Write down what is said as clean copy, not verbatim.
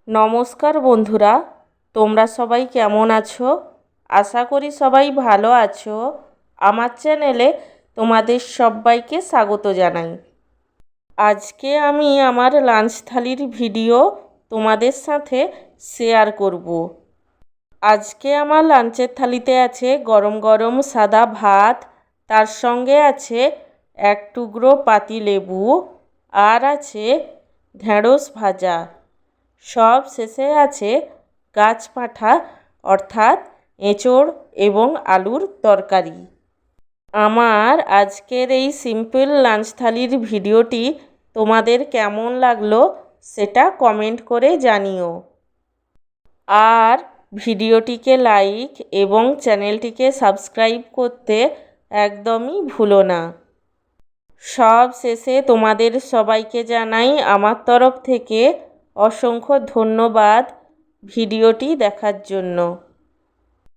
নমস্কার বন্ধুরা, তোমরা সবাই কেমন আছো? আশা করি সবাই ভালো আছো। আমার চ্যানেলে তোমাদের সবাইকে স্বাগত জানাই। আজকে আমি আমার লাঞ্চ থালির ভিডিও তোমাদের সাথে শেয়ার করব। আজকে আমার লাঞ্চের থালিতে আছে গরম গরম সাদা ভাত, তার সঙ্গে আছে এক টুকরো পাতিলেবু, আর আছে ঢেঁড়স ভাজা। সব শেষে আছে গাছপাঠা অর্থাৎ এঁচোড় এবং আলুর তরকারি। আমার আজকের এই সিম্পল লাঞ্চ থালির ভিডিওটি তোমাদের কেমন লাগলো সেটা কমেন্ট করে জানিও। আর ভিডিওটিকে লাইক এবং চ্যানেলটিকে সাবস্ক্রাইব করতে একদমই ভুলো না। সব শেষে তোমাদের সবাইকে জানাই আমার তরফ থেকে অসংখ্য ধন্যবাদ ভিডিওটি দেখার জন্য।